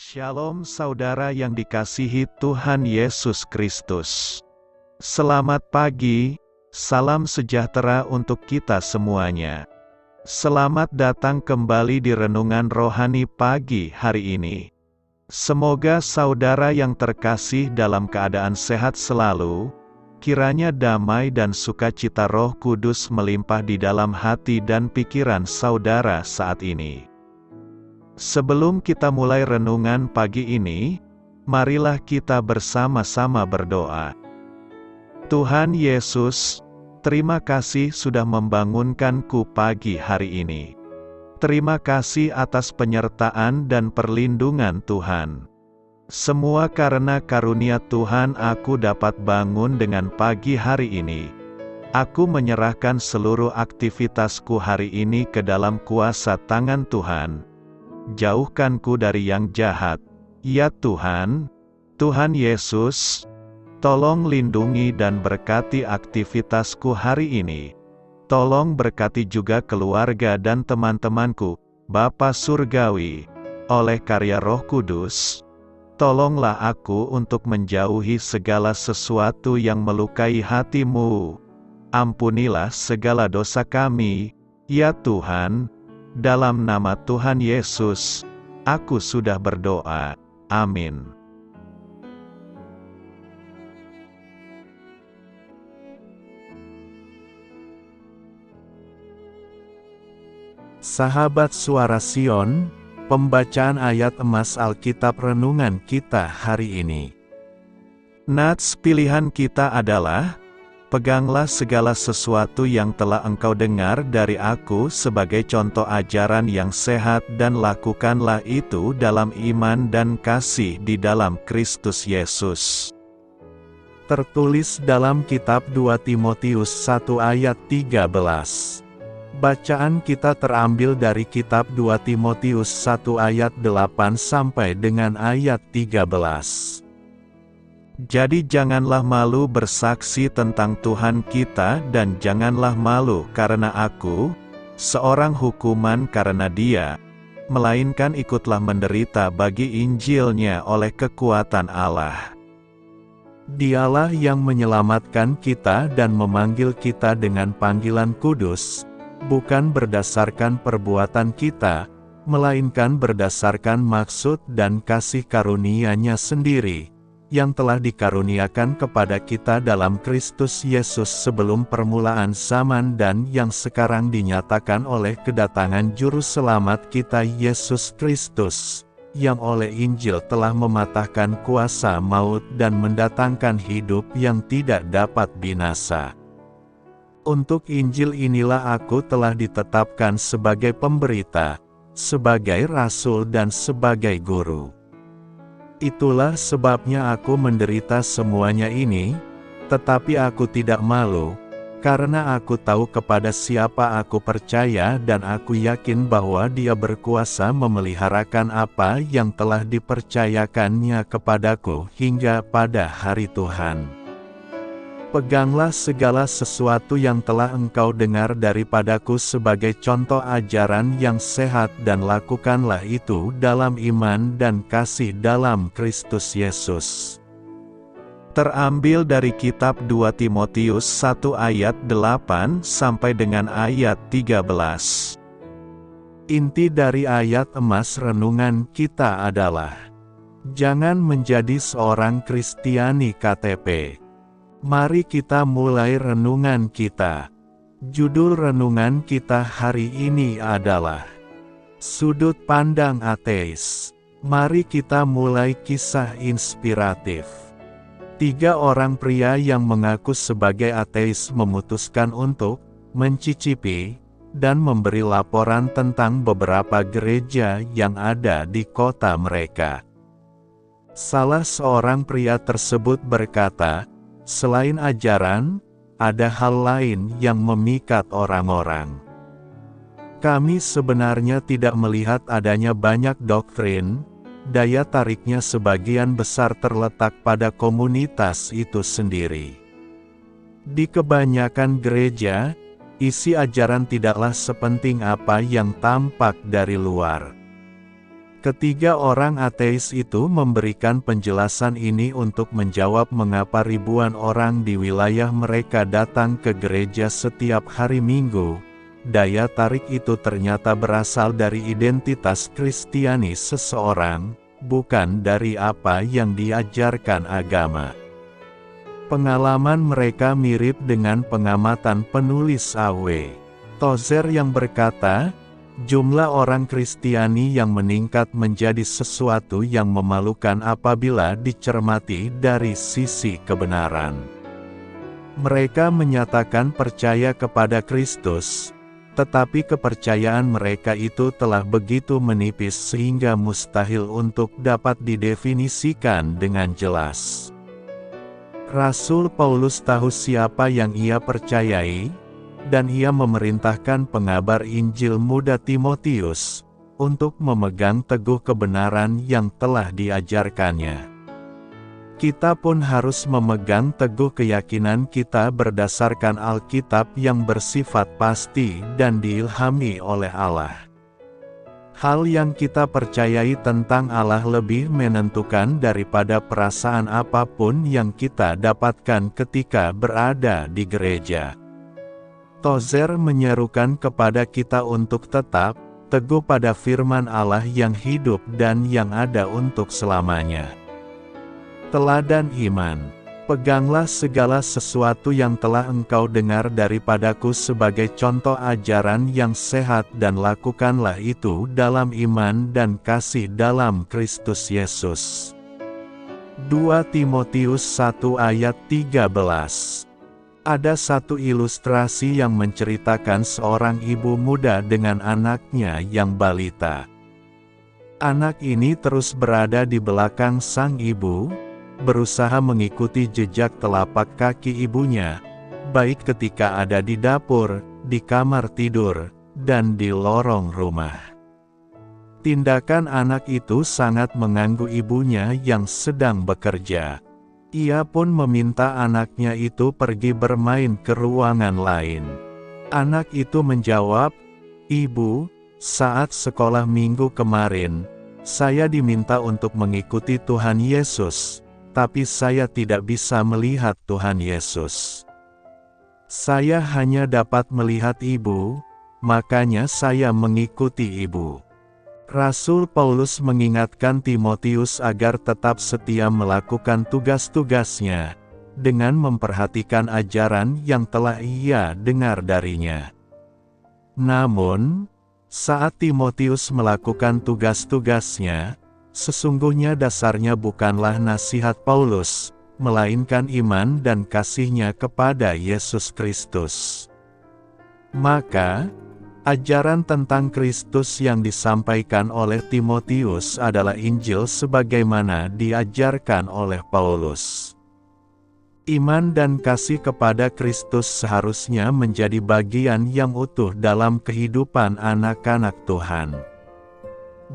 Shalom saudara yang dikasihi Tuhan Yesus Kristus. Selamat pagi, salam sejahtera untuk kita semuanya. Selamat datang kembali di Renungan Rohani pagi hari ini. Semoga saudara yang terkasih dalam keadaan sehat selalu, kiranya damai dan sukacita Roh Kudus melimpah di dalam hati dan pikiran saudara saat ini. Sebelum kita mulai renungan pagi ini, marilah kita bersama-sama berdoa. Tuhan Yesus, terima kasih sudah membangunkanku pagi hari ini. Terima kasih atas penyertaan dan perlindungan Tuhan. Semua karena karunia Tuhan aku dapat bangun dengan pagi hari ini. Aku menyerahkan seluruh aktivitasku hari ini ke dalam kuasa tangan Tuhan. Jauhkanku dari yang jahat, ya Tuhan. Tuhan Yesus, tolong lindungi dan berkati aktivitasku hari ini. Tolong berkati juga keluarga dan teman-temanku, Bapa Surgawi, oleh karya Roh Kudus. Tolonglah aku untuk menjauhi segala sesuatu yang melukai hati-Mu. Ampunilah segala dosa kami, ya Tuhan. Dalam nama Tuhan Yesus, aku sudah berdoa. Amin. Sahabat Suara Sion, pembacaan ayat emas Alkitab renungan kita hari ini. Nats pilihan kita adalah, peganglah segala sesuatu yang telah engkau dengar dari aku sebagai contoh ajaran yang sehat dan lakukanlah itu dalam iman dan kasih di dalam Kristus Yesus. Tertulis dalam kitab 2 Timotius 1 ayat 13. Bacaan kita terambil dari kitab 2 Timotius 1 ayat 8 sampai dengan ayat 13. Jadi janganlah malu bersaksi tentang Tuhan kita dan janganlah malu karena aku, seorang hukuman karena Dia, melainkan ikutlah menderita bagi Injil-Nya oleh kekuatan Allah. Dialah yang menyelamatkan kita dan memanggil kita dengan panggilan kudus, bukan berdasarkan perbuatan kita, melainkan berdasarkan maksud dan kasih karunia-Nya sendiri, yang telah dikaruniakan kepada kita dalam Kristus Yesus sebelum permulaan zaman dan yang sekarang dinyatakan oleh kedatangan Juru Selamat kita Yesus Kristus, yang oleh Injil telah mematahkan kuasa maut dan mendatangkan hidup yang tidak dapat binasa. Untuk Injil inilah aku telah ditetapkan sebagai pemberita, sebagai rasul dan sebagai guru. Itulah sebabnya aku menderita semuanya ini, tetapi aku tidak malu, karena aku tahu kepada siapa aku percaya dan aku yakin bahwa Dia berkuasa memeliharakan apa yang telah dipercayakannya kepadaku hingga pada hari Tuhan. Peganglah segala sesuatu yang telah engkau dengar daripadaku sebagai contoh ajaran yang sehat dan lakukanlah itu dalam iman dan kasih dalam Kristus Yesus. Terambil dari kitab 2 Timotius 1 ayat 8 sampai dengan ayat 13. Inti dari ayat emas renungan kita adalah, jangan menjadi seorang Kristiani KTP. Mari kita mulai renungan kita. Judul renungan kita hari ini adalah Sudut Pandang Ateis. Mari kita mulai kisah inspiratif. 3 orang pria yang mengaku sebagai ateis memutuskan untuk mencicipi dan memberi laporan tentang beberapa gereja yang ada di kota mereka. Salah seorang pria tersebut berkata, selain ajaran, ada hal lain yang memikat orang-orang. Kami sebenarnya tidak melihat adanya banyak doktrin, daya tariknya sebagian besar terletak pada komunitas itu sendiri. Di kebanyakan gereja, isi ajaran tidaklah sepenting apa yang tampak dari luar. Ketiga orang ateis itu memberikan penjelasan ini untuk menjawab mengapa ribuan orang di wilayah mereka datang ke gereja setiap hari Minggu. Daya tarik itu ternyata berasal dari identitas Kristiani seseorang, bukan dari apa yang diajarkan agama. Pengalaman mereka mirip dengan pengamatan penulis A.W. Tozer yang berkata, jumlah orang Kristiani yang meningkat menjadi sesuatu yang memalukan apabila dicermati dari sisi kebenaran. Mereka menyatakan percaya kepada Kristus, tetapi kepercayaan mereka itu telah begitu menipis sehingga mustahil untuk dapat didefinisikan dengan jelas. Rasul Paulus tahu siapa yang ia percayai, dan ia memerintahkan pengabar Injil muda Timotius untuk memegang teguh kebenaran yang telah diajarkannya. Kita pun harus memegang teguh keyakinan kita berdasarkan Alkitab yang bersifat pasti dan diilhami oleh Allah. Hal yang kita percayai tentang Allah lebih menentukan daripada perasaan apapun yang kita dapatkan ketika berada di gereja. Tozer menyerukan kepada kita untuk tetap teguh pada firman Allah yang hidup dan yang ada untuk selamanya. Teladan iman. Peganglah segala sesuatu yang telah engkau dengar daripadaku sebagai contoh ajaran yang sehat dan lakukanlah itu dalam iman dan kasih dalam Kristus Yesus. 2 Timotius 1 ayat 13. Ada satu ilustrasi yang menceritakan seorang ibu muda dengan anaknya yang balita. Anak ini terus berada di belakang sang ibu, berusaha mengikuti jejak telapak kaki ibunya, baik ketika ada di dapur, di kamar tidur, dan di lorong rumah. Tindakan anak itu sangat mengganggu ibunya yang sedang bekerja. Ia pun meminta anaknya itu pergi bermain ke ruangan lain. Anak itu menjawab, "Ibu, saat sekolah minggu kemarin, saya diminta untuk mengikuti Tuhan Yesus, tapi saya tidak bisa melihat Tuhan Yesus. Saya hanya dapat melihat ibu, makanya saya mengikuti ibu." Rasul Paulus mengingatkan Timotius agar tetap setia melakukan tugas-tugasnya, dengan memperhatikan ajaran yang telah ia dengar darinya. Namun, saat Timotius melakukan tugas-tugasnya, sesungguhnya dasarnya bukanlah nasihat Paulus, melainkan iman dan kasihnya kepada Yesus Kristus. Maka, ajaran tentang Kristus yang disampaikan oleh Timotius adalah Injil sebagaimana diajarkan oleh Paulus. Iman dan kasih kepada Kristus seharusnya menjadi bagian yang utuh dalam kehidupan anak-anak Tuhan.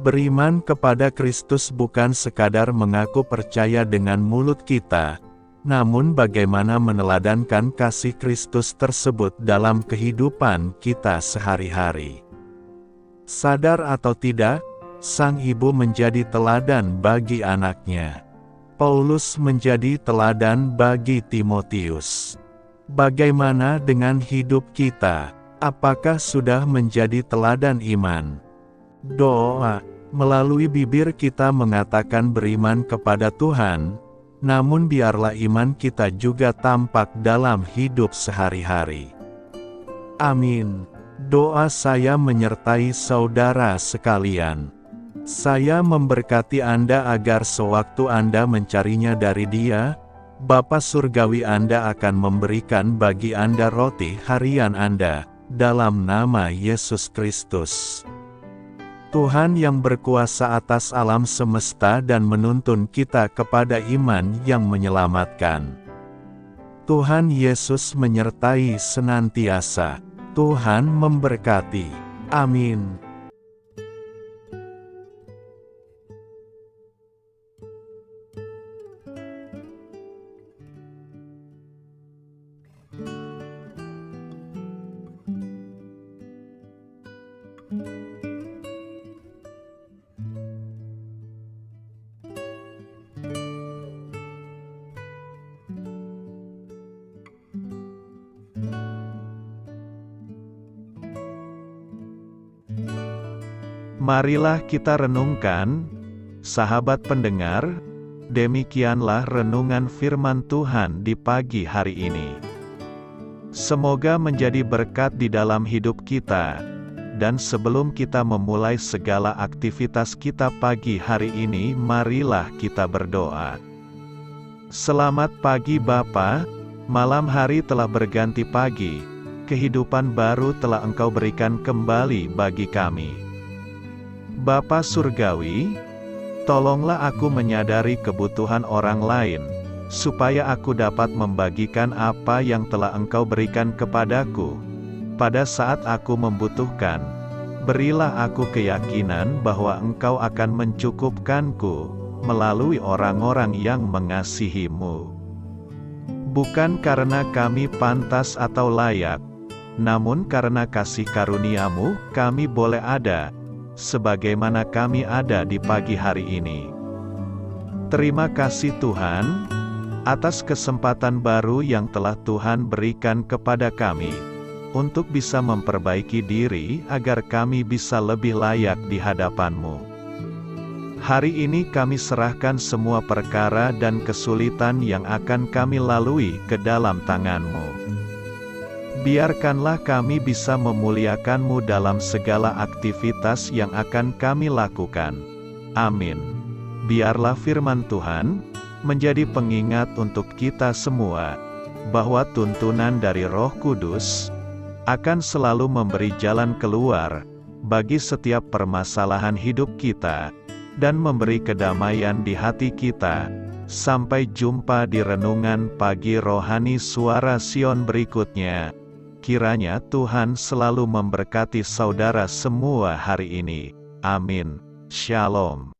Beriman kepada Kristus bukan sekadar mengaku percaya dengan mulut kita, namun bagaimana meneladankan kasih Kristus tersebut dalam kehidupan kita sehari-hari. Sadar atau tidak, sang ibu menjadi teladan bagi anaknya. Paulus menjadi teladan bagi Timotius. Bagaimana dengan hidup kita? Apakah sudah menjadi teladan iman? Doa, melalui bibir kita mengatakan beriman kepada Tuhan, namun biarlah iman kita juga tampak dalam hidup sehari-hari. Amin. Doa saya menyertai saudara sekalian. Saya memberkati Anda agar sewaktu Anda mencarinya dari Dia, Bapa Surgawi Anda akan memberikan bagi Anda roti harian Anda, dalam nama Yesus Kristus. Tuhan yang berkuasa atas alam semesta dan menuntun kita kepada iman yang menyelamatkan. Tuhan Yesus menyertai senantiasa. Tuhan memberkati. Amin. Marilah kita renungkan, sahabat pendengar, demikianlah renungan firman Tuhan di pagi hari ini. Semoga menjadi berkat di dalam hidup kita. Dan sebelum kita memulai segala aktivitas kita pagi hari ini, marilah kita berdoa. Selamat pagi Bapa, malam hari telah berganti pagi, kehidupan baru telah Engkau berikan kembali bagi kami. Bapa Surgawi, tolonglah aku menyadari kebutuhan orang lain, supaya aku dapat membagikan apa yang telah Engkau berikan kepadaku. Pada saat aku membutuhkan, berilah aku keyakinan bahwa Engkau akan mencukupkanku, melalui orang-orang yang mengasihi-Mu. Bukan karena kami pantas atau layak, namun karena kasih karunia-Mu, kami boleh ada, sebagaimana kami ada di pagi hari ini. Terima kasih Tuhan, atas kesempatan baru yang telah Tuhan berikan kepada kami, untuk bisa memperbaiki diri agar kami bisa lebih layak di hadapan-Mu. Hari ini kami serahkan semua perkara dan kesulitan yang akan kami lalui ke dalam tangan-Mu. Biarkanlah kami bisa memuliakan-Mu dalam segala aktivitas yang akan kami lakukan. Amin. Biarlah firman Tuhan menjadi pengingat untuk kita semua, bahwa tuntunan dari Roh Kudus akan selalu memberi jalan keluar bagi setiap permasalahan hidup kita, dan memberi kedamaian di hati kita. Sampai jumpa di renungan pagi rohani Suara Sion berikutnya. Kiranya Tuhan selalu memberkati saudara semua hari ini. Amin. Shalom.